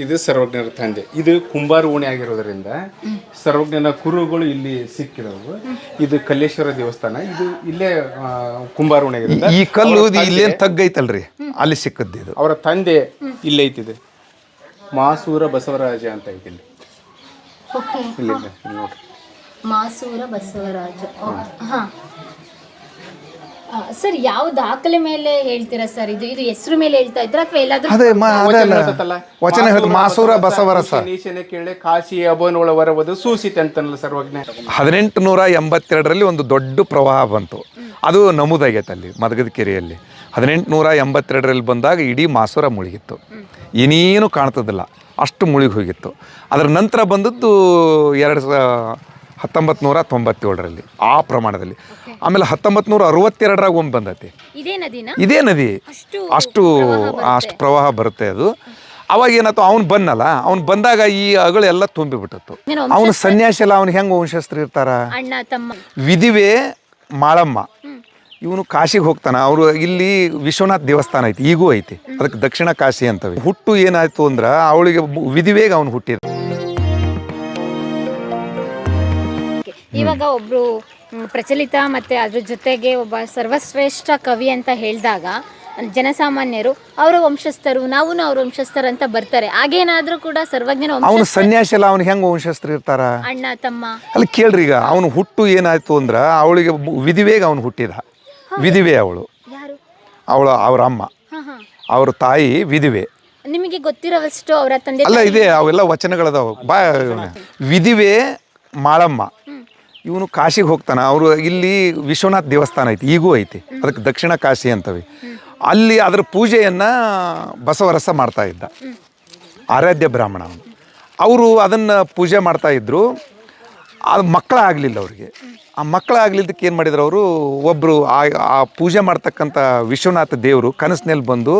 ಇದು ಸರ್ವಜ್ಞರ ತಂದೆ. ಇದು ಕುಂಬಾರ ಓಣಿ ಆಗಿರೋದ್ರಿಂದ ಸರ್ವಜ್ಞನ ಕುರುಗಳು ಇಲ್ಲಿ ಸಿಕ್ಕಿದವು. ಇದು ಕಲ್ಲೇಶ್ವರ ದೇವಸ್ಥಾನ. ಇದು ಇಲ್ಲೇ ಕುಂಬಾರ ಓಣಿ ಆಗಿರೋದ್ರಿಂದ ಈ ಕಲ್ಲು ಇಲ್ಲೇನು ತಗ್ಗೈತಲ್ರಿ ಅಲ್ಲಿ ಸಿಕ್ಕದ್ದು. ಇದು ಅವರ ತಂದೆ ಇಲ್ಲೇ ಐತಿದೆ. ಮಾಸೂರ ಬಸವರಾಜ ಅಂತ ಐತಿ ಇಲ್ಲಿ. ಇಲ್ಲಿದೆ ನೋಡ್ರಿ, ಮಾಸೂರ ಬಸವರಾಜ. ಸರ್, ಯಾವ ದಾಖಲೆ ಮೇಲೆ ಹೇಳ್ತೀರಾ ಸರ್? ಇದು ಇದು ಹೆಸರು ಮೇಲೆ ಹೇಳ್ತಾ ಇದ್ರ ಅಥವಾ ಎಲ್ಲಾದ್ರೂ? ವಚನ ಮಾಸೂರ ಬಸವರಸ ಕೇಳಿ ಕಾಶಿ ಅಭನೊಳವರವದು ಸೂಸಿತೆ ಅಂತನಲ್ಲ ಸರ್ವಜ್ಞ. 1882ರಲ್ಲಿ ಒಂದು ದೊಡ್ಡ ಪ್ರವಾಹ ಬಂತು. ಅದು ನಮೂದಾಗೈತೆ ಅಲ್ಲಿ ಮದಗದ ಕೆರೆಯಲ್ಲಿ. 1882ರಲ್ಲಿ ಬಂದಾಗ ಇಡೀ ಮಾಸೂರ ಮುಳುಗಿತ್ತು. ಏನೇನು ಕಾಣ್ತದಿಲ್ಲ, ಅಷ್ಟು ಮುಳುಗಿ ಹೋಗಿತ್ತು. ಅದರ ನಂತರ ಬಂದದ್ದು 1997ರಲ್ಲಿ ಆ ಪ್ರಮಾಣದಲ್ಲಿ. ಆಮೇಲೆ 1962ರಾಗ ಒಮ್ಮೆ ಬಂದೈತಿ. ಇದೇ ನದಿ ಅಷ್ಟು ಪ್ರವಾಹ ಬರುತ್ತೆ. ಅದು ಅವಾಗ ಏನಾಯ್ತು, ಅವ್ನು ಬಂದಲ್ಲ, ಅವ್ನು ಬಂದಾಗ ಈ ಅಗಳೆಲ್ಲ ತುಂಬಿಬಿಟ್ಟಿತ್ತು. ಅವನು ಸನ್ಯಾಸಿ ಅಲ್ಲ, ಅವ್ನು ಹೆಂಗೆ ವಂಶಸ್ಥರು ಇರ್ತಾರ? ವಿಧಿವೆ ಮಾಳಮ್ಮ ಇವನು ಕಾಶಿಗೆ ಹೋಗ್ತಾನ. ಅವರು ಇಲ್ಲಿ ವಿಶ್ವನಾಥ್ ದೇವಸ್ಥಾನ ಐತಿ, ಈಗೂ ಐತಿ. ಅದಕ್ಕೆ ದಕ್ಷಿಣ ಕಾಶಿ ಅಂತವೆ. ಹುಟ್ಟು ಏನಾಯ್ತು ಅಂದ್ರೆ ಅವಳಿಗೆ ವಿಧಿವೇಗ ಅವನು ಹುಟ್ಟಿದ. ಇವಾಗ ಒಬ್ರು ಪ್ರಚಲಿತ ಮತ್ತೆ ಅದ್ರ ಜೊತೆಗೆ ಒಬ್ಬ ಸರ್ವಶ್ರೇಷ್ಠ ಕವಿ ಅಂತ ಹೇಳಿದಾಗ ಜನಸಾಮಾನ್ಯರು ಅವರ ವಂಶಸ್ಥರು, ನಾವು ಅವ್ರ ವಂಶಸ್ಥರು ಅಂತ ಬರ್ತಾರೆ. ಹಾಗೇನಾದ್ರೂ ಕೂಡ ಸರ್ವಜ್ಞನ ಅವನು ಸನ್ಯಾಸಿ ಅಲ್ಲ, ಅವ್ನು ಹೆಂಗೆ ವಂಶಸ್ಥರು ಇರ್ತಾರ? ಅಣ್ಣ ತಮ್ಮ ಅಲ್ಲಿ ಕೇಳ್ರಿ. ಈಗ ಅವನು ಹುಟ್ಟು ಏನಾಯ್ತು ಅಂದ್ರೆ ಅವಳಿಗೆ ವಿಧಿವೇಗ ಅವನು ಹುಟ್ಟಿದ. ವಿಧಿವೆ ಅವಳು, ಅವ್ರ ಅಮ್ಮ, ಅವ್ರ ತಾಯಿ ವಿಧಿವೆ. ನಿಮಗೆ ಗೊತ್ತಿರೋವಷ್ಟು ಅವರ ತಂದೆ ಅಲ್ಲ ಇದೆ, ಅವೆಲ್ಲ ವಚನಗಳದಾವ. ವಿಧಿವೆ ಮಾಳಮ್ಮ ಇವನು ಕಾಶಿಗೆ ಹೋಗ್ತಾನ. ಅವರು ಇಲ್ಲಿ ವಿಶ್ವನಾಥ್ ದೇವಸ್ಥಾನ ಐತಿ, ಈಗೂ ಐತಿ. ಅದಕ್ಕೆ ದಕ್ಷಿಣ ಕಾಶಿ ಅಂತವೆ. ಅಲ್ಲಿ ಅದರ ಪೂಜೆಯನ್ನು ಬಸವರಸ ಮಾಡ್ತಾ ಇದ್ದ, ಆರಾಧ್ಯ ಬ್ರಾಹ್ಮಣ ಅವನು. ಅವರು ಅದನ್ನು ಪೂಜೆ ಮಾಡ್ತಾ ಇದ್ರು. ಅದು ಮಕ್ಕಳಾಗಲಿಲ್ಲ ಅವ್ರಿಗೆ. ಆ ಮಕ್ಕಳಾಗಲಿದ್ದಕ್ಕೆ ಏನು ಮಾಡಿದ್ರು ಅವರು, ಒಬ್ಬರು ಆ ಪೂಜೆ ಮಾಡ್ತಕ್ಕಂಥ ವಿಶ್ವನಾಥ ದೇವರು ಕನಸಿನಲ್ಲಿ ಬಂದು,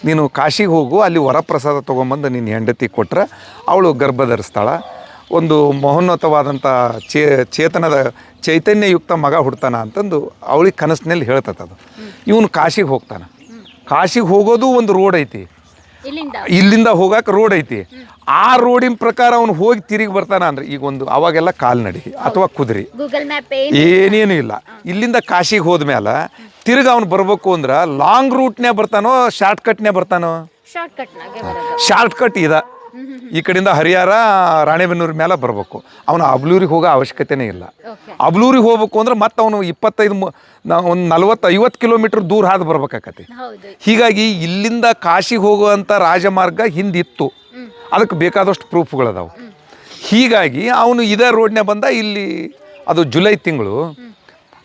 ನೀನು ಕಾಶಿಗೆ ಹೋಗು, ಅಲ್ಲಿ ವರಪ್ರಸಾದ ತೊಗೊಂಬಂದು ನಿನ್ನ ಹೆಂಡತಿ ಕೊಟ್ರೆ ಅವಳು ಗರ್ಭ ಧರಿಸ್ತಾಳ, ಒಂದು ಮಹೋನ್ನತವಾದಂಥ ಚೇತನದ ಚೈತನ್ಯಯುಕ್ತ ಮಗ ಹುಡ್ತಾನ ಅಂತಂದು ಅವಳಿಗೆ ಕನಸಿನಲ್ಲಿ ಹೇಳ್ತದ. ಇವನು ಕಾಶಿಗೆ ಹೋಗ್ತಾನೆ. ಕಾಶಿಗೆ ಹೋಗೋದು ಒಂದು ರೋಡ್ ಐತಿ, ಇಲ್ಲಿಂದ ಹೋಗಕ್ಕೆ ರೋಡ್ ಐತಿ. ಆ ರೋಡಿನ ಪ್ರಕಾರ ಅವನು ಹೋಗಿ ತಿರುಗಿ ಬರ್ತಾನ ಅಂದ್ರೆ, ಈಗ ಒಂದು ಅವಾಗೆಲ್ಲ ಕಾಲ್ನಡಿ ಅಥವಾ ಕುದುರೆ ಏನೇನು ಇಲ್ಲ. ಇಲ್ಲಿಂದ ಕಾಶಿಗೆ ಹೋದ್ಮೇಲೆ ತಿರುಗಿ ಅವ್ನು ಬರ್ಬೇಕು ಅಂದ್ರೆ ಲಾಂಗ್ ರೂಟ್ನೇ ಬರ್ತಾನೋ ಶಾರ್ಟ್ಕಟ್ನೇ ಬರ್ತಾನೋ? ಶಾರ್ಟ್ಕಟ್ ಇದೆ. ಈ ಕಡೆಯಿಂದ ಹರಿಹರ ರಾಣೆಬೆನ್ನೂರು ಮೇಲೆ ಬರಬೇಕು. ಅವನು ಅಬ್ಲೂರಿಗೆ ಹೋಗೋ ಅವಶ್ಯಕತೆನೇ ಇಲ್ಲ. ಅಬ್ಲೂರಿಗೆ ಹೋಗ್ಬೇಕು ಅಂದ್ರೆ ಮತ್ತೆ ಅವನು 25 40-50 ಕಿಲೋಮೀಟರ್ ದೂರ ಹಾದು ಬರ್ಬೇಕಾಕತಿ. ಹೀಗಾಗಿ ಇಲ್ಲಿಂದ ಕಾಶಿಗೆ ಹೋಗುವಂಥ ರಾಜಮಾರ್ಗ ಹಿಂದಿತ್ತು. ಅದಕ್ಕೆ ಬೇಕಾದಷ್ಟು ಪ್ರೂಫ್ಗಳದಾವು. ಹೀಗಾಗಿ ಅವನು ಇದೇ ರೋಡ್ನೇ ಬಂದ. ಇಲ್ಲಿ ಅದು ಜುಲೈ ತಿಂಗಳು.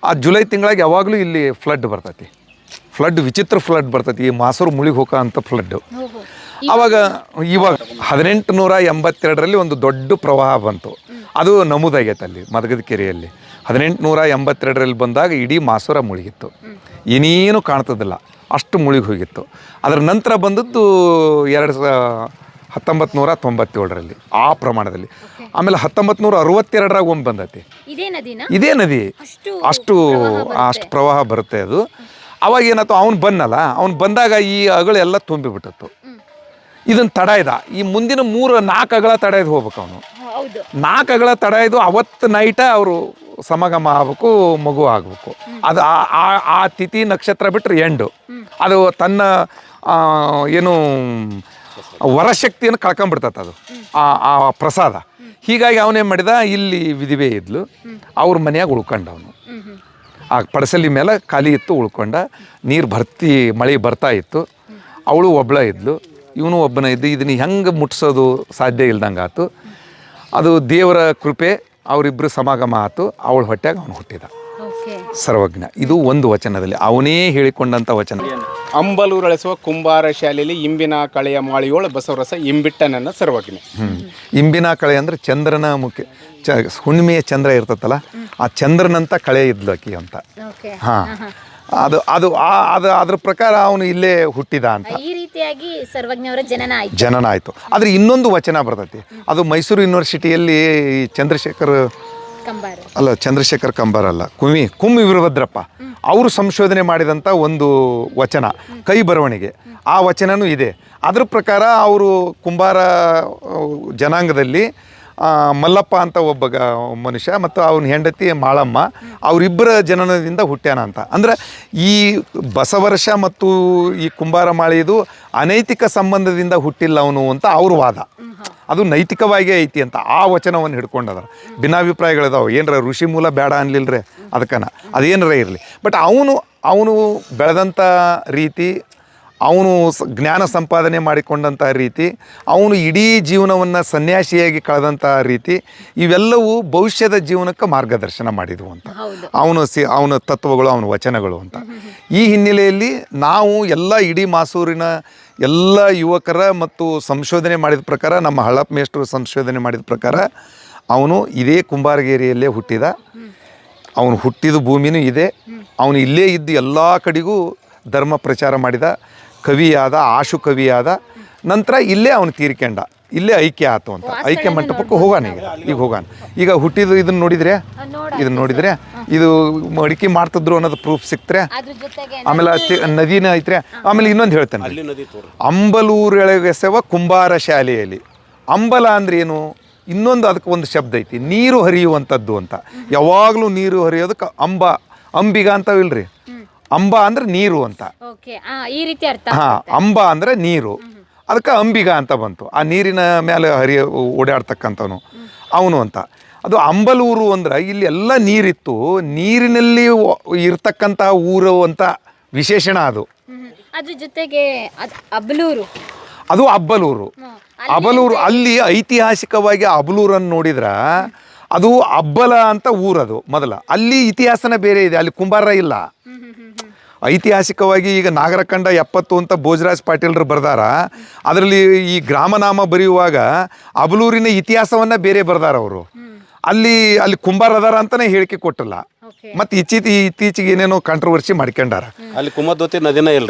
ಆ ಜುಲೈ ತಿಂಗಳಾಗಿ ಯಾವಾಗಲೂ ಇಲ್ಲಿ ಫ್ಲಡ್ ಬರ್ತೈತಿ. ವಿಚಿತ್ರ ಫ್ಲಡ್ ಬರ್ತೈತಿ. ಈ ಮಾಸೂರು ಮುಳುಗಿ ಹೋಗೋ ಅಂಥ ಫ್ಲಡ್ಡು. ಇವಾಗ 1882ರಲ್ಲಿ ಒಂದು ದೊಡ್ಡ ಪ್ರವಾಹ ಬಂತು. ಅದು ನಮೂದಾಗೈತೆ ಅಲ್ಲಿ ಮದಗದ ಕೆರೆಯಲ್ಲಿ. 1882ರಲ್ಲಿ ಬಂದಾಗ ಇಡೀ ಮಾಸೂರ ಮುಳುಗಿತ್ತು. ಏನೇನು ಕಾಣ್ತದಿಲ್ಲ, ಅಷ್ಟು ಮುಳುಗಿ ಹೋಗಿತ್ತು. ಅದರ ನಂತರ ಬಂದದ್ದು 1997ರಲ್ಲಿ ಆ ಪ್ರಮಾಣದಲ್ಲಿ. ಆಮೇಲೆ 1962ರಾಗ ಒಮ್ಮೆ ಬಂದೈತಿ. ಇದೇ ನದಿ ಅಷ್ಟು ಪ್ರವಾಹ ಬರುತ್ತೆ. ಅದು ಅವಾಗ ಏನಾಯ್ತು, ಅವ್ನು ಬಂದಲ್ಲ, ಅವ್ನು ಬಂದಾಗ ಈ ಅಗಳೆಲ್ಲ ತುಂಬಿಬಿಟ್ಟಿತ್ತು. ಇದನ್ನು ತಡ ಇದ್ದ. ಈ ಮುಂದಿನ 3-4 ಅಗಳ ತಡ ಇದ್ದು ಹೋಗ್ಬೇಕು. ಅವನು 4 ಅಗಳ ತಡ ಇದ್ದು ಅವತ್ತು ನೈಟ ಅವರು ಸಮಾಗಮ ಆಗ್ಬೇಕು, ಮಗು ಆಗ್ಬೇಕು. ಅದು ಆ ತಿಥಿ ನಕ್ಷತ್ರ ಬಿಟ್ಟರೆ ಎಂಡು. ಅದು ತನ್ನ ಏನು ವರಶಕ್ತಿಯನ್ನು ಕಳ್ಕೊಂಡ್ಬಿಡ್ತದೆ ಅದು ಆ ಪ್ರಸಾದ. ಹೀಗಾಗಿ ಅವನೇನು ಮಾಡಿದ, ಇಲ್ಲಿ ವಿಧಿವೆ ಇದ್ಲು, ಅವ್ರ ಮನೆಯಾಗ ಉಳ್ಕೊಂಡ. ಅವನು ಆ ಪಡಸಲಿ ಮೇಲೆ ಖಾಲಿ ಇತ್ತು, ಉಳ್ಕೊಂಡ. ನೀರು ಮಳೆ ಬರ್ತಾ ಇತ್ತು. ಅವಳು ಒಬ್ಬಳ ಇದ್ಲು, ಇವನು ಒಬ್ಬನ ಇದ್ದು. ಇದನ್ನು ಹೆಂಗೆ ಮುಟ್ಸೋದು ಸಾಧ್ಯ ಇಲ್ದಂಗೆ ಆಯ್ತು. ಅದು ದೇವರ ಕೃಪೆ, ಅವರಿಬ್ಬರು ಸಮಾಗಮ ಆಯ್ತು. ಅವಳ ಹೊಟ್ಟೆಗೆ ಅವನು ಹುಟ್ಟಿದ ಸರ್ವಜ್ಞ. ಇದು ಒಂದು ವಚನದಲ್ಲಿ ಅವನೇ ಹೇಳಿಕೊಂಡಂಥ ವಚನ. ಅಂಬಲೂರಳಿಸುವ ಕುಂಬಾರ ಶಾಲೆಯಲ್ಲಿ ಇಂಬಿನ ಕಳೆಯ ಮಾಳಿಯೋಳ ಬಸವರಸ ಇಂಬಿಟ್ಟನನ್ನ ಸರ್ವಜ್ಞ. ಇಂಬಿನ ಕಳೆ ಅಂದರೆ ಚಂದ್ರನ ಹುಣ್ಣಿಮೆಯ ಚಂದ್ರ ಇರ್ತತ್ತಲ್ಲ, ಆ ಚಂದ್ರನಂತ ಕಳೆ ಇದ್ಲು ಆಕಿ ಅಂತ. ಹಾಂ, ಅದು ಅದ್ರ ಪ್ರಕಾರ ಅವನು ಇಲ್ಲೇ ಹುಟ್ಟಿದ ಅಂತ. ಈ ರೀತಿಯಾಗಿ ಸರ್ವಜ್ಞವರ ಜನನ ಆಯ್ತು. ಆದ್ರೆ ಇನ್ನೊಂದು ವಚನ ಬರ್ತೈತಿ. ಅದು ಮೈಸೂರು ಯೂನಿವರ್ಸಿಟಿಯಲ್ಲಿ ಚಂದ್ರಶೇಖರ್ ಅಲ್ಲ ಚಂದ್ರಶೇಖರ್ ಕಂಬಾರ್ ಅಲ್ಲ, ಕುಮ್ಮಿ ವೀರಭದ್ರಪ್ಪ ಅವರು ಸಂಶೋಧನೆ ಮಾಡಿದಂಥ ಒಂದು ವಚನ, ಕೈ ಬರವಣಿಗೆ, ಆ ವಚನನೂ ಇದೆ. ಅದ್ರ ಪ್ರಕಾರ ಅವರು ಕುಂಬಾರ ಜನಾಂಗದಲ್ಲಿ ಮಲ್ಲಪ್ಪ ಅಂತ ಒಬ್ಬ ಮನುಷ್ಯ ಮತ್ತು ಅವನ ಹೆಂಡತಿ ಮಾಳಮ್ಮ, ಅವರಿಬ್ಬರ ಜನನದಿಂದ ಹುಟ್ಟ್ಯಾನ ಅಂತ. ಅಂದ್ರೆ ಈ ಬಸವರ್ಷ ಮತ್ತು ಈ ಕುಂಬಾರ ಮಾಳಿದು ಅನೈತಿಕ ಸಂಬಂಧದಿಂದ ಹುಟ್ಟಿಲ್ಲ ಅವನು ಅಂತ ಅವ್ರ ವಾದ. ಅದು ನೈತಿಕವಾಗೇ ಐತಿ ಅಂತ ಆ ವಚನವನ್ನು ಹಿಡ್ಕೊಂಡದ. ಭಿನ್ನಾಭಿಪ್ರಾಯಗಳಿದಾವೆ, ಏನರ ಋಷಿ ಮೂಲ ಬೇಡ ಅನ್ಲಿಲ್ರಿ ಅದಕ್ಕನ, ಅದೇನರ ಇರಲಿ. ಬಟ್ ಅವನು ಬೆಳೆದಂಥ ರೀತಿ, ಅವನು ಜ್ಞಾನ ಸಂಪಾದನೆ ಮಾಡಿಕೊಂಡಂಥ ರೀತಿ, ಅವನು ಇಡೀ ಜೀವನವನ್ನು ಸನ್ಯಾಸಿಯಾಗಿ ಕಳೆದಂಥ ರೀತಿ, ಇವೆಲ್ಲವೂ ಭವಿಷ್ಯದ ಜೀವನಕ್ಕೆ ಮಾರ್ಗದರ್ಶನ ಮಾಡಿದವು ಅಂತ ಅವನ ತತ್ವಗಳು, ಅವನ ವಚನಗಳು ಅಂತ. ಈ ಹಿನ್ನೆಲೆಯಲ್ಲಿ ನಾವು ಎಲ್ಲ ಇಡೀ ಮಾಸೂರಿನ ಎಲ್ಲ ಯುವಕರ ಮತ್ತು ಸಂಶೋಧನೆ ಮಾಡಿದ ಪ್ರಕಾರ, ನಮ್ಮ ಹಳಪ್ ಮೇಷ್ಟ್ರು ಸಂಶೋಧನೆ ಮಾಡಿದ ಪ್ರಕಾರ ಅವನು ಇದೇ ಕುಂಬಾರಗೇರಿಯಲ್ಲೇ ಹುಟ್ಟಿದ. ಅವನು ಹುಟ್ಟಿದ ಭೂಮಿನೂ ಇದೆ. ಅವನು ಇಲ್ಲೇ ಇದ್ದು ಎಲ್ಲ ಕಡೆಗೂ ಧರ್ಮ ಪ್ರಚಾರ ಮಾಡಿದ, ಕವಿಯಾದ, ಆಶು ಕವಿಯಾದ. ನಂತರ ಇಲ್ಲೇ ಅವನು ತೀರ್ಕೊಂಡ, ಇಲ್ಲೇ ಐಕ್ಯ ಆಯ್ತು ಅಂತ. ಐಕ್ಯ ಮಂಟಪಕ್ಕೆ ಹೋಗೋಣ ಈಗ ಹೋಗೋಣ. ಈಗ ಹುಟ್ಟಿದ್ದು ಇದನ್ನ ನೋಡಿದ್ರೆ ಇದು ಅಡಿಕೆ ಮಾಡ್ತಿದ್ರು ಅನ್ನೋದು ಪ್ರೂಫ್ ಸಿಕ್ತ್ರೆ. ಆಮೇಲೆ ನದಿನ ಐತ್ರೆ. ಆಮೇಲೆ ಇನ್ನೊಂದು ಹೇಳ್ತೇನೆ, ಅಂಬಲೂರೆಳೆಗೆಸೆವ ಕುಂಬಾರ ಶಾಲೆಯಲ್ಲಿ. ಅಂಬಲ ಅಂದ್ರೆ ಏನು? ಇನ್ನೊಂದು ಅದಕ್ಕೆ ಒಂದು ಶಬ್ದ ಐತಿ, ನೀರು ಹರಿಯುವಂಥದ್ದು ಅಂತ. ಯಾವಾಗಲೂ ನೀರು ಹರಿಯೋದಕ್ಕೆ ಅಂಬಿಗ ಅಂತವಿಲ್ರಿ, ಅಂಬ ಅಂದ್ರೆ ನೀರು ಅಂತ. ಅಂಬ ಅಂದ್ರೆ ನೀರು, ಅದಕ್ಕೆ ಅಂಬಿಗ ಅಂತ ಬಂತು. ಆ ನೀರಿನ ಮೇಲೆ ಓಡಾಡ್ತಕ್ಕಂಥವನು ಅವನು ಅಂತ. ಅದು ಅಂಬಲೂರು ಅಂದ್ರೆ ಇಲ್ಲಿ ಎಲ್ಲ ನೀರಿತ್ತು, ನೀರಿನಲ್ಲಿ ಇರ್ತಕ್ಕಂಥ ಊರು ಅಂತ ವಿಶೇಷಣ ಅದು. ಅದ್ರ ಜೊತೆಗೆ ಅದು ಅಬ್ಬಲೂರು. ಅಲ್ಲಿ ಐತಿಹಾಸಿಕವಾಗಿ ಅಬಲೂರನ್ನು ನೋಡಿದ್ರ ಅದು ಅಬ್ಬಲ ಅಂತ ಊರದು ಮೊದಲ. ಅಲ್ಲಿ ಇತಿಹಾಸನ ಬೇರೆ ಇದೆ, ಅಲ್ಲಿ ಕುಂಬಾರ ಇಲ್ಲ. ಐತಿಹಾಸಿಕವಾಗಿ ಈಗ ನಾಗರಕಂಡ 70 ಅಂತ ಭೋಜರಾಜ್ ಪಾಟೀಲ್ರು ಬರ್ದಾರ. ಅದರಲ್ಲಿ ಈ ಗ್ರಾಮನಾಮ ಬರೆಯುವಾಗ ಅಬಲೂರಿನ ಇತಿಹಾಸವನ್ನ ಬೇರೆ ಬರ್ದಾರ ಅವರು. ಅಲ್ಲಿ ಕುಂಬಾರ ಅದಾರ ಅಂತಾನೆ ಹೇಳಿಕೆ ಕೊಟ್ಟಿಲ್ಲ. ಮತ್ತೆ ಇತ್ತೀಚೆಗೆ ಏನೇನೋ ಕಾಂಟ್ರವರ್ಸಿ ಮಾಡ್ಕೊಂಡಾರ. ಅಲ್ಲಿ ಕುಮದ್ವತಿ ನದಿನೇ ಇಲ್ಲ,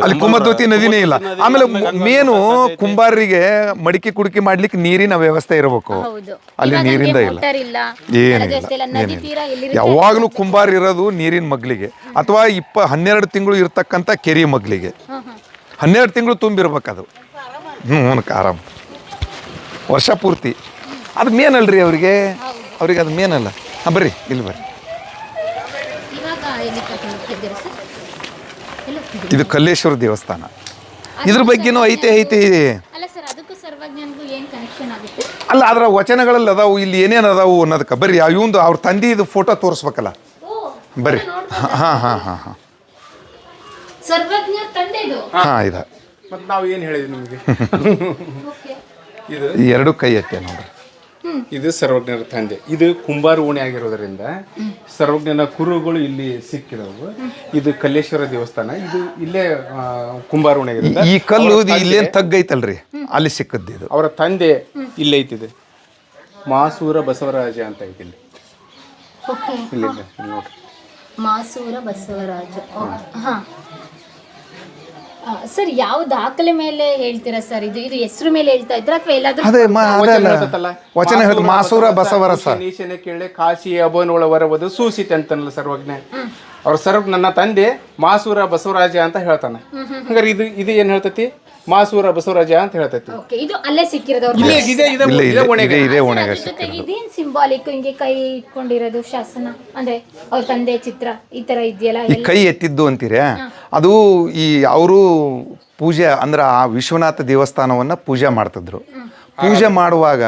ಇಲ್ಲ. ಆಮೇಲೆ ಮೇನು ಕುಂಬಾರರಿಗೆ ಮಡಿಕೆ ಕುಡಿಕೆ ಮಾಡ್ಲಿಕ್ಕೆ ನೀರಿನ ವ್ಯವಸ್ಥೆ ಇರಬೇಕು. ಅಲ್ಲಿ ನೀರಿಂದ ಇಲ್ಲ, ಏನಿಲ್ಲ. ಯಾವಾಗಲೂ ಕುಂಬಾರ ಇರೋದು ನೀರಿನ ಮಗ್ಲಿಗೆ, ಅಥವಾ 12 ತಿಂಗಳು ಇರ್ತಕ್ಕಂಥ ಕೆರೆ ಮಗ್ಲಿಗೆ. 12 ತಿಂಗಳು ತುಂಬಿರ್ಬೇಕದು. ಆರಾಮ್ ವರ್ಷ ಪೂರ್ತಿ ಅದು ಮೇನಲ್ರಿ ಅವ್ರಿಗೆ ಅದು ಮೇನಲ್ಲ. ಬರ್ರಿ ಇಲ್ಲಿ ಬರ್ರಿ. ಇದು ಕಲ್ಲೇಶ್ವರ ದೇವಸ್ಥಾನ. ಇದ್ರ ಬಗ್ಗೆನೂ ಐತೆ. ಅಲ್ಲ, ಅದರ ವಚನಗಳಲ್ಲಿ ಅದಾವು, ಇಲ್ಲಿ ಏನೇನು ಅದಾವು ಅನ್ನೋದಕ್ಕೆ. ಬರ್ರಿ, ಇವಂದು ಅವ್ರ ತಂದೆದು ಫೋಟೋ ತೋರಿಸ್ಬೇಕಲ್ಲ. ಬರ್ರಿ. ಹಾಂ ಇದೆ. ಮತ್ತೆ ನಾವು ಏನು ಹೇಳಿದ್ವಿ ನಿಮಗೆ? ಇದು 2 ಕೈ ಎತ್ತೆ ನೋಡ್ರಿ. ಇದು ಸರ್ವಜ್ಞರ ತಂದೆ. ಇದು ಕುಂಬಾರ ಓಣಿ ಆಗಿರೋದ್ರಿಂದ ಸರ್ವಜ್ಞನ ಕುರುಗಳು ಇಲ್ಲಿ ಸಿಕ್ಕಿದವು. ಇದು ಕಲ್ಲೇಶ್ವರ ದೇವಸ್ಥಾನ. ಇದು ಇಲ್ಲೇ ಕುಂಬಾರ ಓಣಿ ಆಗಿರೋದ್ರಿಂದ ಈ ಕಲ್ಲು ಇಲ್ಲೇ ತಗ್ಗೈತಲ್ರಿ, ಅಲ್ಲಿ ಸಿಕ್ಕದ್ದು. ಇದು ಅವರ ತಂದೆ ಇಲ್ಲೇ ಐತಿದೆ, ಮಾಸೂರ ಬಸವರಾಜ ಅಂತ ಐತಿ ಇಲ್ಲಿ. ನೋಡ್ರಿ, ಮಾಸೂರ ಬಸವರಾಜ. ಸರ್, ಯಾವ ದಾಖಲೆ ಮೇಲೆ ಹೇಳ್ತೀರಾ ಸರ್? ಇದು ಹೆಸರು ಮೇಲೆ ಹೇಳ್ತಾ ಇದ್ರ ಅಥವಾ ಎಲ್ಲಾದ್ರೂ? ವಚನ ಹೇಳ್ತ ಮಾಸೂರ ಬಸವರಸ ನೀಶನೆ ಕೇಳಿ ಕಾಶಿ ಅಬೋನೊಳ ವರವದು ಸೂಸಿತೆ ಅಂತನಲ್ಲ ಸರ್ವಜ್ಞ. ಅವ್ರ ನನ್ನ ತಂದೆ ಮಾಸೂರ ಬಸವರಾಜ ಅಂತ ಹೇಳ್ತಾನೆ. ಹಂಗಾರೆ ಇದು ಏನ್ ಹೇಳ್ತತಿ? ಮಾಸೂರ ಬಸವರಾಜ ಅಂತ ಹೇಳ್ತೈತಿ. ಇದು ಅಲ್ಲೇ ಸಿಕ್ಕಿರೋದು. ಇದೇನ್ ಸಿಂಬಾಲಿಕ್, ಹಿಂಗೆ ಕೈ ಇಟ್ಕೊಂಡಿರೋದು ಶಾಸನ ಅಂದ್ರೆ ಅವ್ರ ತಂದೆ ಚಿತ್ರ ಈ ತರ ಇದೆಯಲ್ಲ, ಕೈ ಎತ್ತಿದ್ದು ಅಂತೀರ. ಅದು ಅವರು ಪೂಜೆ ಅಂದ್ರೆ ಆ ವಿಶ್ವನಾಥ ದೇವಸ್ಥಾನವನ್ನ ಪೂಜೆ ಮಾಡ್ತಿದ್ರು. ಪೂಜೆ ಮಾಡುವಾಗ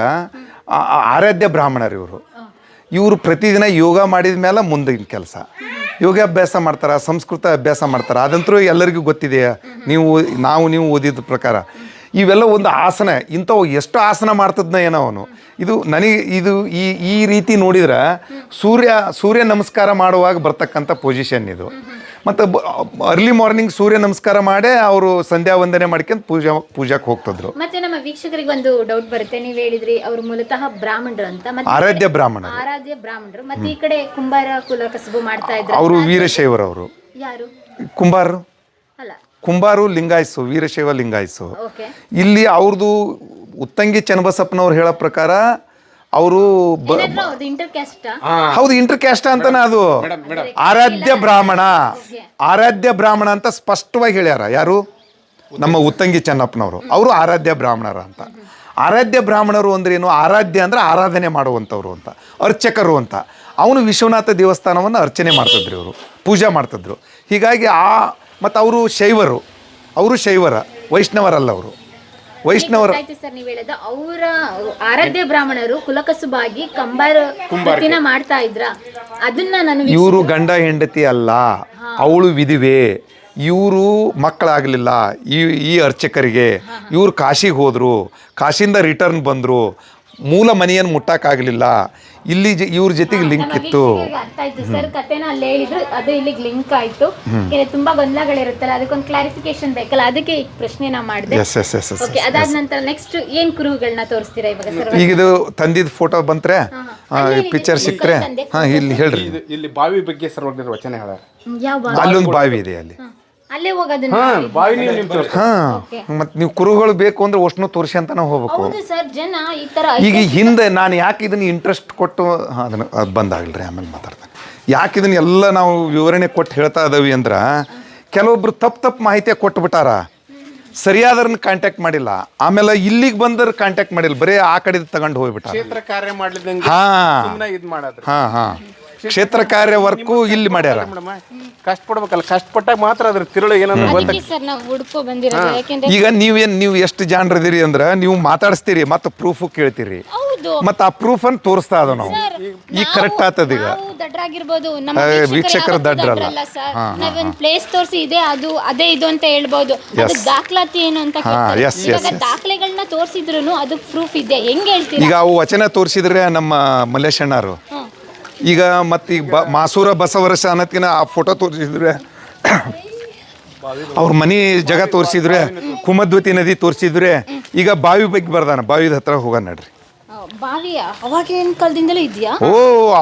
ಆರಾಧ್ಯ ಬ್ರಾಹ್ಮಣರು ಇವರು ಪ್ರತಿದಿನ ಯೋಗ ಮಾಡಿದ ಮೇಲೆ ಮುಂದಿನ ಕೆಲಸ ಯೋಗಾಭ್ಯಾಸ ಮಾಡ್ತಾರೆ, ಸಂಸ್ಕೃತ ಅಭ್ಯಾಸ ಮಾಡ್ತಾರೆ. ಅದಂತರೂ ಎಲ್ಲರಿಗೂ ಗೊತ್ತಿದೆಯಾ? ನೀವು ಓದಿದ ಪ್ರಕಾರ ಇವೆಲ್ಲ ಒಂದು ಆಸನ. ಇಂಥವು ಎಷ್ಟು ಆಸನ ಮಾಡ್ತಿದ್ನ ಏನೋ ಅವನು. ಈ ರೀತಿ ನೋಡಿದ್ರೆ ಸೂರ್ಯ ನಮಸ್ಕಾರ ಮಾಡುವಾಗ ಬರ್ತಕ್ಕಂಥ ಪೊಸಿಷನ್ ಇದು. ಮತ್ತು ಅರ್ಲಿ ಮಾರ್ನಿಂಗ್ ಸೂರ್ಯ ನಮಸ್ಕಾರ ಮಾಡಿ ಅವರು ಸಂಧ್ಯಾ ವಂದನೆ ಮಾಡ್ಕೊಂಡು ಪೂಜಾಕ್ಕೆ ಹೋಗ್ತಿದ್ರು. ಮತ್ತೆ ನಮ್ಮ ವೀಕ್ಷಕರಿಗೆ ಒಂದು ಡೌಟ್ ಬರುತ್ತೆ, ನೀವು ಹೇಳಿದ್ರಿ ಅವರು ಮೂಲತಃ ಬ್ರಾಹ್ಮಣರು ಅಂತ, ಆರಾಧ್ಯ ಬ್ರಾಹ್ಮಣರು. ಮತ್ತೆ ಈ ಕಡೆ ಕುಂಬಾರ ಕುಲ ಕಸಬು ಮಾಡ್ತಾ ಇದ್ರು. ಅವರು ವೀರಶೈವರವರು. ಯಾರು? ಕುಂಬಾರರು ಅಲ್ಲ, ಕುಂಬಾರು ಲಿಂಗಾಯಸು, ವೀರಶೈವ ಲಿಂಗಾಯಸು. ಇಲ್ಲಿ ಅವ್ರದ್ದು ಉತ್ತಂಗಿ ಚನ್ನಬಸಪ್ಪನವ್ರು ಹೇಳೋ ಪ್ರಕಾರ ಅವರು ಇಂಟರ್ ಕ್ಯಾಸ್ಟ್ ಹೌದು ಇಂಟರ್ ಕ್ಯಾಸ್ಟ್ ಅಂತಾನೆ ಅದು. ಆರಾಧ್ಯ ಬ್ರಾಹ್ಮಣ, ಆರಾಧ್ಯ ಬ್ರಾಹ್ಮಣ ಅಂತ ಸ್ಪಷ್ಟವಾಗಿ ಹೇಳ್ಯಾರ. ಯಾರು? ನಮ್ಮ ಉತ್ತಂಗಿ ಚೆನ್ನಪ್ಪನವರು. ಅವರು ಆರಾಧ್ಯ ಬ್ರಾಹ್ಮಣರ ಅಂತ. ಆರಾಧ್ಯ ಬ್ರಾಹ್ಮಣರು ಅಂದ್ರೆ ಏನು? ಆರಾಧ್ಯ ಅಂದ್ರೆ ಆರಾಧನೆ ಮಾಡುವಂಥವ್ರು ಅಂತ, ಅರ್ಚಕರು ಅಂತ. ಅವನು ವಿಶ್ವನಾಥ ದೇವಸ್ಥಾನವನ್ನು ಅರ್ಚನೆ ಮಾಡ್ತಿದ್ರು, ಇವರು ಪೂಜೆ ಮಾಡ್ತಿದ್ರು. ಹೀಗಾಗಿ ಮತ್ತು ಅವರು ಶೈವರು, ಅವರು ಶೈವರ, ವೈಷ್ಣವರಲ್ಲ. ಅವರು ವೈಷ್ಣವರ. ಸರ್ ನೀವು ಹೇಳೋದು ಅವರ ಆರಾಧ್ಯ ಬ್ರಾಹ್ಮಣರು ಕುಲಕಸುಬಾಗಿ ಕಂಬಾರ ಮಾಡ್ತಾ ಇದ್ರ, ಅದನ್ನ ನಾನು ಇವರು ಗಂಡ ಹೆಂಡತಿ ಅಲ್ಲ, ಅವಳು ವಿಧಿವೆ. ಇವರು ಮಕ್ಕಳಾಗಲಿಲ್ಲ ಈ ಅರ್ಚಕರಿಗೆ. ಇವರು ಕಾಶಿಗೆ ಹೋದರು, ಕಾಶಿಯಿಂದ ರಿಟರ್ನ್ ಬಂದರು, ಮೂಲ ಮನೆಯನ್ನು ಮುಟ್ಟಕ್ಕಾಗಲಿಲ್ಲ. ಇಲ್ಲಿ ಇವ್ರ ಜೊತೆಗೆ ಲಿಂಕ್ ಇತ್ತು. ಅರ್ಥ ಆಯ್ತು ಸರ್, ಕಥೆನ ಅಲ್ಲಿ ಹೇಳಿದ್ರು, ಅದು ಇಲ್ಲಿಗೆ ಲಿಂಕ್ ಆಯ್ತು. ತುಂಬಾ ಗೊಂದಲಗಳಿರುತ್ತಲ್ಲ, ಅದಕ್ಕೊಂದು ಕ್ಲಾರಿಫಿಕೇಶನ್ ಬೇಕಲ್ಲ, ಅದಕ್ಕೆ ಈ ಪ್ರಶ್ನೆನ ಮಾಡಿದೆ. ಅದಾದ ನಂತರ ನೆಕ್ಸ್ಟ್ ಏನ್ ಕುರುಹುಗಳನ್ನ ತೋರಿಸ್ತೀರಾ ಇವಾಗ ಸರ್? ಈಗ ಇದು ತಂದಿದ್ ಫೋಟೋ ಬಂತ್ರೆ, ಪಿಕ್ಚರ್ ಸಿಕ್ಕ್ರೆ ಇಲ್ಲಿ ಹೇಳ್ರಿ. ಇಲ್ಲಿ ಬಾವಿ ಬಗ್ಗೆ ಸರ್ವಜ್ಞರ ವಚನ ಹೇಳ. ಯಾವ ಅಲ್ಲೊಂದು ಬಾವಿ ಇದೆ, ಅಲ್ಲಿ ಅಲ್ಲೇ ಹೋಗೋದನ್ನ ಮತ್ತೆ ನೀವು ಕುರುಹುಗಳು ಬೇಕು ಅಂದ್ರೆ ಅಷ್ಟನ್ನು ತೋರಿಸಿ ಅಂತ ನಾವು ಹೋಗ್ಬೇಕು. ಹೌದು ಸರ್, ಜನ ಈ ತರ ಈಗ ಹಿಂದೆ ನಾನು ಯಾಕೆ ಇದನ್ನ ಇಂಟ್ರೆಸ್ಟ್ ಕೊಟ್ಟು ಅದನ್ನು ಅದು ಬಂದಾಗಲ್ರಿ, ಆಮೇಲೆ ಮಾತಾಡ್ತಾನೆ. ಯಾಕೆ ಇದನ್ನ ಎಲ್ಲ ನಾವು ವಿವರಣೆ ಕೊಟ್ಟು ಹೇಳ್ತಾ ಇದ್ದೀವಿ ಅಂದ್ರೆ, ಕೆಲವೊಬ್ರು ತಪ್ಪು ಮಾಹಿತಿ ಕೊಟ್ಬಿಟ್ಟಾರ, ಸರಿಯಾದವ್ರನ್ನ ಕಾಂಟ್ಯಾಕ್ಟ್ ಮಾಡಿಲ್ಲ, ಆಮೇಲೆ ಇಲ್ಲಿಗೆ ಬಂದ್ರೆ ಕಾಂಟ್ಯಾಕ್ಟ್ ಮಾಡಿಲ್ಲ, ಬರೀ ಆ ಕಡೆ ತಗೊಂಡು ಹೋಗ್ಬಿಟ್ಟಾರ. ಕ್ಷೇತ್ರ ಕಾರ್ಯ ಮಾಡ್ಲಿದ್ದಂಗೆ ಇದು ಮಾಡೋದು. ಕ್ಷೇತ್ರ ಕಾರ್ಯ ವರ್ಕು ಇಲ್ಲಿ ಮಾಡ್ಯಾರ. ಕಷ್ಟಪಡ್ಬೇಕಲ್ಲ, ಕಷ್ಟಪಟ್ಟಾಗ ಮಾತ್ರ ಅದ್ರ ತಿರುಳು ಏನಂದ್ರೆ ಈಗ ನೀವು ಎಷ್ಟು ಜಾಣರಿದ್ದೀರಿ ಅಂದ್ರೆ, ನೀವು ಮಾತಾಡಿಸ್ತೀರಿ ಮತ್ತು ಪ್ರೂಫ್ ಕೇಳ್ತೀರಿ, ಮತ್ತು ಆ ಪ್ರೂಫ್ ಅನ್ನು ತೋರಿಸ್ತಾ ಇದಾವ ನಾವು. ಈಗ ಕರೆಕ್ಟ್ ಆಗ್ತದ. ಈಗ ದಡ್ರಾಗಿರ್ಬೋದು, ವೀಕ್ಷಕರು ದಡ್ರಲ್ಲ, ನಾವೊಂದು ಪ್ಲೇಸ್ ತೋರಿಸಿ ಇದೆ ಅದು ಅದೇ ಇದು ಅಂತ ಹೇಳ್ಬೋದು. ದಾಖಲಾತಿ ಏನು ಅಂತ ದಾಖಲೆಗಳನ್ನ ತೋರಿಸಿದ್ರು ಅದಕ್ಕೆ ಪ್ರೂಫ್ ಇದೆ, ಹೆಂಗ್ ಹೇಳ್ತೀವಿ? ಈಗ ಅವು ವಚನ ತೋರಿಸಿದ್ರೆ ನಮ್ಮ ಮಲ್ಲೇಶಣ್ಣರು, ಈಗ ಈಗ ಮಾಸೂರ ಬಸವರಸ ಅನ್ನೋದ್ಕಿನ ಆ ಫೋಟೋ ತೋರಿಸಿದ್ರೆ, ಅವ್ರ ಮನೆ ಜಾಗ ತೋರಿಸಿದ್ರೆ, ಕುಮದ್ವತಿ ನದಿ ತೋರಿಸಿದ್ರೆ, ಈಗ ಬಾವಿ ಬಗ್ಗೆ ಬರ್ದಾನ, ಬಾವಿದ ಹತ್ರ ಹೋಗೋಣ ನಡ್ರಿ. ಅವಾಗಿನ ಕಾಲದಿಂದಲೂ ಇದೆಯಾ? ಓ,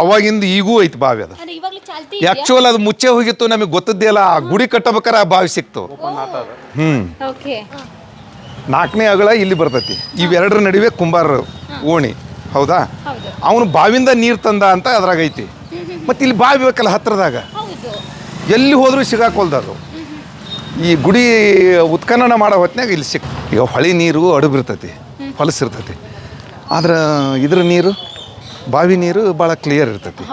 ಅವಾಗಿಂದ ಈಗೂ ಐತಿ ಬಾವಿ. ಅದು ಆಕ್ಚುಲ್ ಅದು ಮುಚ್ಚೆ ಹೋಗಿತ್ತು, ನಮಗೆ ಗೊತ್ತದ್ದೇ ಅಲ್ಲ. ಆ ಗುಡಿ ಕಟ್ಟಬೇಕಾರೆ ಆ ಬಾವಿ ಸಿಕ್ತು. 4ನೇ ಅಗಳ ಇಲ್ಲಿ ಬರ್ತೈತಿ. ಇವೆರಡರ ನಡುವೆ ಕುಂಬಾರ ಓಣಿ, ಹೌದಾ? ಅವನು ಬಾವಿಂದ ನೀರು ತಂದ ಅಂತ ಅದ್ರಾಗ ಐತಿ. ಮತ್ತೆ ಇಲ್ಲಿ ಬಾವಿ ಬೇಕಲ್ಲ ಹತ್ರದಾಗ, ಎಲ್ಲಿ ಹೋದ್ರೂ ಸಿಗಾಕೊಲ್ದದು. ಈ ಗುಡಿ ಉತ್ಖನನ ಮಾಡೋ ಹೊತ್ನಾಗ ಇಲ್ಲಿ ಈಗ ಹೊಳಿ ನೀರು ಅಡುಬಿರ್ತೈತಿ, ಹೊಲಸಿರ್ತೈತಿ. ಆದ್ರೆ ಇದ್ರ ನೀರು, ಬಾವಿ ನೀರು ಭಾಳ ಕ್ಲಿಯರ್ ಇರ್ತೈತಿ.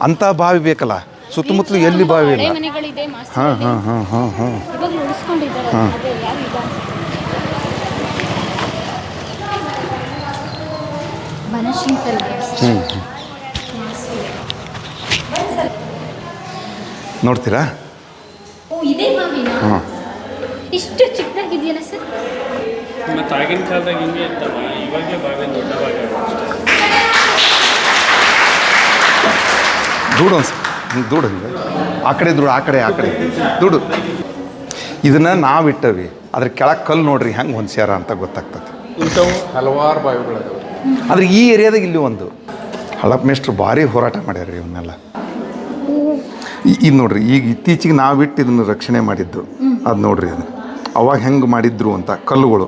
ಅಂಥ ಬಾವಿ ಬೇಕಲ್ಲ, ಸುತ್ತಮುತ್ತಲು ಎಲ್ಲಿ ಬಾವಿ ಇಲ್ಲ. ನೋಡ್ತೀರಾ? ಇಷ್ಟು ಚಿಕ್ಕದಾಗಿದೆಯಲ್ಲ ಸರ್? ಮತ್ತೆ ಆಗಿನ ಕಾಲದಾಗ ಹಿಂಗೆ ಇತ್ತಲ್ಲ, ಇವಾಗಲೇ ಬಾವಿ ದೊಡ್ಡವಾಗ ದುಡ್ಡು ದುಡ್ಡು ಹಿಂಗೆ ಆ ಕಡೆ ದುಡ್ಡು, ಆ ಕಡೆ ದುಡ್ಡು. ಇದನ್ನ ನಾವು ಇಟ್ಟವಿ, ಅದ್ರ ಕೆಳಗೆ ಕಲ್ಲು ನೋಡ್ರಿ ಹೆಂಗೆ ಹೊಂದ್ಸ್ಯಾರ ಅಂತ ಗೊತ್ತಾಗ್ತದೆ. ಇಂಥವು ಹಲವಾರು ಬಾವಿಗಳು. ಆದ್ರೆ ಈ ಏರಿಯಾದಾಗ ಇಲ್ಲಿ ಒಂದು ಹಳಪ್ಪ ಮೇಷ್ಟ್ರು ಭಾರಿ ಹೋರಾಟ ಮಾಡ್ಯಾರ ಇವನ್ನೆಲ್ಲ. ಇದು ನೋಡ್ರಿ, ಈಗ ಇತ್ತೀಚೆಗೆ ನಾವಿಟ್ಟು ಇದನ್ನು ರಕ್ಷಣೆ ಮಾಡಿದ್ದು ಅದು ನೋಡ್ರಿ. ಅದು ಅವಾಗ ಹೆಂಗೆ ಮಾಡಿದ್ರು ಅಂತ ಕಲ್ಲುಗಳು.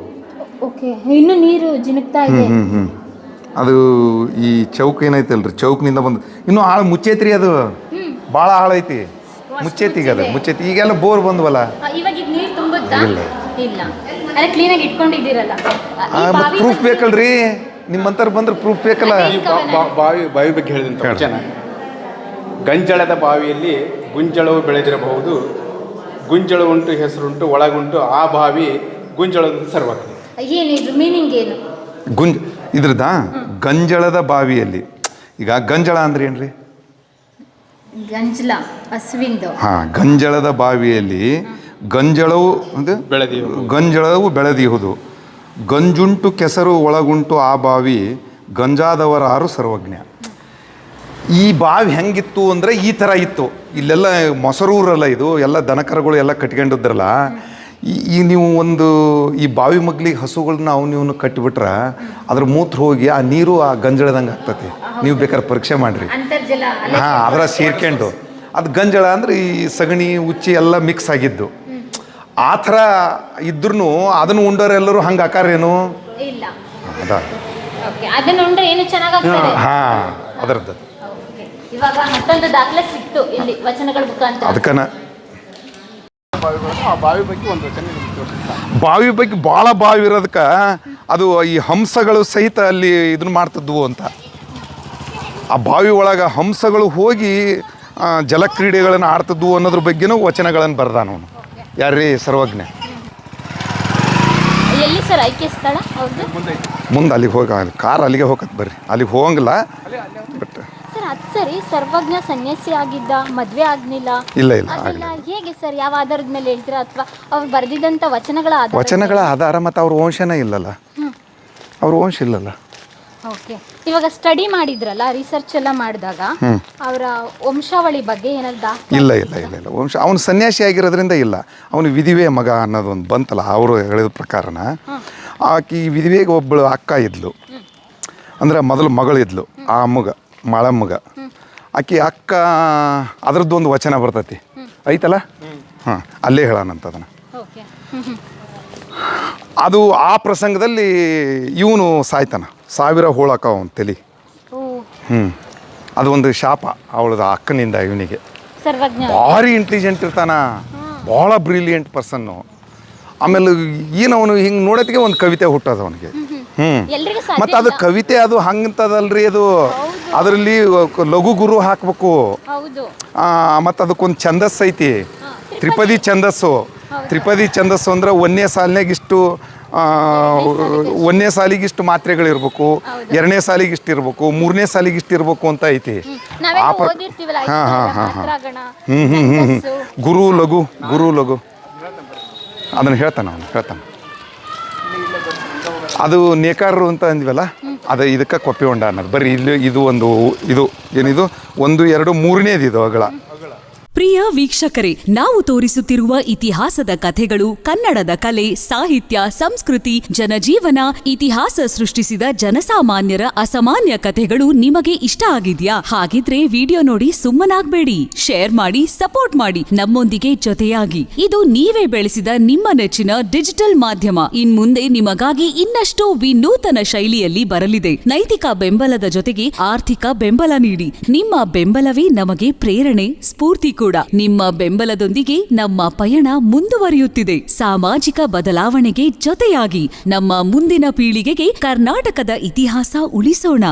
ಇನ್ನು ನೀರು ಜಿನುಕ್ತಾ ಇದೆ. ಅದು ಈ ಚೌಕ್ ಏನೈತಲ್ರಿ, ಚೌಕ್ನಿಂದ ಬಂದು ಇನ್ನೂ ಆಳು ಮುಚ್ಚೈತ್ರಿ. ಅದು ಭಾಳ ಆಳೈತಿ, ಮುಚ್ಚೈತಿ. ಅದು ಮುಚ್ಚೈತಿ. ಈಗೆಲ್ಲ ಬೋರ್ ಬಂದ್ವಲ್ಲ, ಪ್ರೂಫ್ ಬೇಕಲ್ರಿ. ನಿಮ್ಮಂತರ ಬಂದ್ರೆ ಪ್ರೂಫ್ ಬೇಕಲ್ಲ. ಬಾವಿ ಬಗ್ಗೆ ಹೇಳಿದಂತ ವಚನ, ಗಂಜಳದ ಬಾವಿಯಲ್ಲಿ ಗುಂಜಳವು ಬೆಳೆದಿರಬಹುದು, ಗುಂಜಳು ಉಂಟು ಹೆಸರುಂಟು ಒಳಗುಂಟು ಆ ಬಾವಿ ಗುಂಜಳದ ಸರ್ವಜ್ಞ. ಮೀನಿಂಗ್ ಏನು? ಇದ್ರದ ಗಂಜಳದ ಬಾವಿಯಲ್ಲಿ. ಈಗ ಗಂಜಳ ಅಂದ್ರೆ ಏನ್ರಿ? ಗಂಜಲ ಹಸುವಿಂದು. ಗಂಜಳದ ಬಾವಿಯಲ್ಲಿ ಗಂಜಳವು ಗಂಜಳವು ಬೆಳೆದಿಹುದು, ಗಂಜುಂಟು ಕೆಸರು ಒಳಗುಂಟು ಆ ಬಾವಿ ಗಂಜಾದವರಾರು ಸರ್ವಜ್ಞ. ಈ ಬಾವಿ ಹೆಂಗಿತ್ತು ಅಂದರೆ ಈ ಥರ ಇತ್ತು. ಇಲ್ಲೆಲ್ಲ ಮೊಸರೂರಲ್ಲ, ಇದು ಎಲ್ಲ ದನಕರಗಳು ಎಲ್ಲ ಕಟ್ಕೊಂಡಿದ್ರಲ್ಲ. ಈ ನೀವು ಒಂದು ಈ ಬಾವಿ ಮಗ್ಲಿಗೆ ಹಸುಗಳನ್ನ ಅವನು ಕಟ್ಟಿಬಿಟ್ರೆ ಅದ್ರ ಮೂತ್ರ ಹೋಗಿ ಆ ನೀರು ಆ ಗಂಜಳದಂಗೆ ಆಗ್ತತಿ. ನೀವು ಬೇಕಾದ್ರೆ ಪರೀಕ್ಷೆ ಮಾಡಿರಿ. ಅದರ ಸೇರ್ಕೊಂಡು ಅದು ಗಂಜಳ ಅಂದರೆ ಈ ಸಗಣಿ ಉಚ್ಚಿ ಎಲ್ಲ ಮಿಕ್ಸ್ ಆಗಿದ್ದು. ಆ ಥರ ಇದ್ರೂ ಅದನ್ನು ಉಂಡೋರೆಲ್ಲರೂ ಹಂಗೆ ಆಕಾರೇನು? ಅದ ಓಕೆ ಅದನ್ನ ಉಂಡ್ರೆ ಏನು ಚೆನ್ನಾಗಾಗ್ತದೆ. ಹಾಂ ಅದರದ್ದು Okay. ಇವಾಗ ಮತ್ತೊಂದು ದಾಖಲೆ ಸಿಕ್ತು ಇಲ್ಲಿ ವಚನಗಳ ಮುಖಾಂತರ. ಅದಕ್ಕನ ಆ ಬಾವಿ ಬಗ್ಗೆ ಒಂದು ವಚನ ನಿಮ್ಗೆ ತೋರಿಸ್ತೀನಿ. ಬಾವಿ ಬಗ್ಗೆ ಭಾಳ ಬಾವಿ ಇರೋದಕ್ಕೆ ಅದು ಈ ಹಂಸಗಳು ಸಹಿತ ಅಲ್ಲಿ ಇದನ್ನ ಮಾಡ್ತಿದ್ವು ಅಂತ. ಆ ಬಾವಿ ಒಳಗೆ ಹಂಸಗಳು ಹೋಗಿ ಜಲಕ್ರೀಡೆಗಳನ್ನು ಆಡ್ತಿದ್ವು ಅನ್ನೋದ್ರ ಬಗ್ಗೆನೂ ವಚನಗಳನ್ನು ಬರ್ದಾನ ಅವನು. ಯಾರ್ರೀ ಸರ್ವಜ್ಞ. ಎಲ್ಲಿ ಸರ್ ಆಯ್ಕೆ ಸ್ಥಳ ಅವ್ರದ್ದು? ಮುಂದೆ ಅಲ್ಲಿಗೆ ಹೋಗ ಕಾರ್ ಅಲ್ಲಿಗೆ ಹೋಗತ್ತೆ ಬರ್ರಿ, ಅಲ್ಲಿಗೆ ಹೋಗಂಗಿಲ್ಲ. ಬಟ್ ಸರ್ ಅದು ಸರಿ, ಸರ್ವಜ್ಞ ಸನ್ಯಾಸಿ ಆಗಿದ್ದ, ಮದ್ವೆ ಆಗ್ಲಿಲ್ಲ, ಇಲ್ಲ ಅದೆಲ್ಲ ಹೇಗೆ ಸರ್? ಯಾವ ಆಧಾರದ ಮೇಲೆ ಹೇಳ್ತೀರಾ? ಅಥವಾ ಅವ್ರು ಬರೆದಿದ್ದಂಥ ವಚನಗಳ ವಚನಗಳ ಆಧಾರ ಮತ್ತು ಅವ್ರ ವಂಶನೇ ಇಲ್ಲಲ್ಲ, ಅವ್ರ ವಂಶ ಇಲ್ಲಲ್ಲ. ಓಕೆ. ಇವಾಗ ಸ್ಟಡಿ ಮಾಡಿದ್ರಲ್ಲ, ರಿಸರ್ಚ್ ಎಲ್ಲ ಮಾಡಿದಾಗ ಅವರ ವಂಶಾವಳಿ ಬಗ್ಗೆ ಏನಾದ್ರು ಇಲ್ಲ ವಂಶ ಅವನು ಸನ್ಯಾಸಿ ಆಗಿರೋದ್ರಿಂದ ಇಲ್ಲ. ಅವನು ವಿಧಿವೆ ಮಗ ಅನ್ನೋದೊಂದು ಬಂತಲ್ಲ, ಅವರು ಹೇಳಿದ ಪ್ರಕಾರನ ಆಕಿ ವಿಧಿವೆಗೆ ಒಬ್ಬಳು ಅಕ್ಕ ಇದ್ಲು, ಅಂದ್ರೆ ಮೊದಲು ಮಗಳಿದ್ಲು, ಆ ಮಗ ಮಾಳಮ್ಮಗ. ಆಕಿ ಅಕ್ಕ ಅದ್ರದ್ದು ಒಂದು ವಚನ ಬರ್ತೈತಿ ಐತಲ್ಲ, ಹಾಂ ಅಲ್ಲೇ ಹೇಳೋಣಂತ ಅದನ್ನು. ಓಕೆ. ಅದು ಆ ಪ್ರಸಂಗದಲ್ಲಿ ಇವನು ಸಾಯ್ತಾನ, 1000 ಹೋಳಕ ಅವನ ತಲೆ. ಅದು ಒಂದು ಶಾಪ ಅವಳದ ಅಕ್ಕನಿಂದ ಇವನಿಗೆ. ಸರ್ವಜ್ಞ ಭಾರಿ ಇಂಟೆಲಿಜೆಂಟ್ ಇರ್ತಾನ, ಭಾಳ ಬ್ರಿಲಿಯಂಟ್ ಪರ್ಸನ್ನು. ಆಮೇಲೆ ಏನು ಅವನು ಹಿಂಗೆ ನೋಡೋತ್ತಿಗೆ ಒಂದು ಕವಿತೆ ಹುಟ್ಟೋದು ಅವನಿಗೆ. ಎಲ್ರಿಗೂ ಮತ್ತು ಅದು ಕವಿತೆ ಅದು ಹಂಗಂತದಲ್ರಿ, ಅದು ಅದರಲ್ಲಿ ಲಘು ಗುರು ಹಾಕಬೇಕು. ಹೌದು. ಮತ್ತು ಅದಕ್ಕೊಂದು ಛಂದಸ್ಸು ಐತಿ, ತ್ರಿಪದಿ ಛಂದಸ್ಸು. ತ್ರಿಪದಿ ಛಂದಸ್ಸು ಅಂದ್ರೆ ಒಂದನೇ ಸಾಲಿನಾಗ ಇಷ್ಟು, ಒಂದನೇ ಸಾಲಿಗೆ ಇಷ್ಟು ಮಾತ್ರೆಗಳಿರ್ಬೇಕು, ಎರಡನೇ ಸಾಲಿಗೆ ಇಷ್ಟು ಇರ್ಬೇಕು, ಮೂರನೇ ಸಾಲಿಗೆ ಇಷ್ಟು ಇರ್ಬೇಕು ಅಂತ ಐತಿ. ಗುರು ಲಘು ಅದನ್ನು ಹೇಳ್ತಾನೆ ಅವನು, ಹೇಳ್ತಾನೆ. ಅದು ನೇಕಾರರು ಅಂತ ಅಂದ್ವಲ್ಲ, ಅದು ಇದಕ್ಕೆ ಕೊಪ್ಪೆ ಹೊಂಡ ಅನ್ನೋದು. ಬರ್ರಿ ಇಲ್ಲಿ ಇದು ಒಂದು ಇದು ಏನಿದು 1, 2, 3ನೇದು ಇದು ಅಗಳ. ಪ್ರಿಯ ವೀಕ್ಷಕರೇ, ನಾವು ತೋರಿಸುತ್ತಿರುವ ಇತಿಹಾಸದ ಕಥೆಗಳು ಕನ್ನಡದ ಕಲೆ, ಸಾಹಿತ್ಯ, ಸಂಸ್ಕೃತಿ, ಜನಜೀವನ, ಇತಿಹಾಸ ಸೃಷ್ಟಿಸಿದ ಜನಸಾಮಾನ್ಯರ ಅಸಾಮಾನ್ಯ ಕಥೆಗಳು ನಿಮಗೆ ಇಷ್ಟ ಆಗಿದ್ಯಾ? ಹಾಗಿದ್ರೆ ವಿಡಿಯೋ ನೋಡಿ ಸುಮ್ಮನಾಗ್ಬೇಡಿ, ಶೇರ್ ಮಾಡಿ, ಸಪೋರ್ಟ್ ಮಾಡಿ, ನಮ್ಮೊಂದಿಗೆ ಜೊತೆಯಾಗಿ. ಇದು ನೀವೇ ಬೆಳೆಸಿದ ನಿಮ್ಮ ನೆಚ್ಚಿನ ಡಿಜಿಟಲ್ ಮಾಧ್ಯಮ. ಇನ್ಮುಂದೆ ನಿಮಗಾಗಿ ಇನ್ನಷ್ಟು ವಿನೂತನ ಶೈಲಿಯಲ್ಲಿ ಬರಲಿದೆ. ನೈತಿಕ ಬೆಂಬಲದ ಜೊತೆಗೆ ಆರ್ಥಿಕ ಬೆಂಬಲ ನೀಡಿ. ನಿಮ್ಮ ಬೆಂಬಲವೇ ನಮಗೆ ಪ್ರೇರಣೆ, ಸ್ಫೂರ್ತಿ ಕೂಡ. ನಿಮ್ಮ ಬೆಂಬಲದೊಂದಿಗೆ ನಮ್ಮ ಪಯಣ ಮುಂದುವರಿಯುತ್ತಿದೆ. ಸಾಮಾಜಿಕ ಬದಲಾವಣೆಗೆ ಜೊತೆಯಾಗಿ ನಮ್ಮ ಮುಂದಿನ ಪೀಳಿಗೆಗೆ ಕರ್ನಾಟಕದ ಇತಿಹಾಸ ಉಳಿಸೋಣ.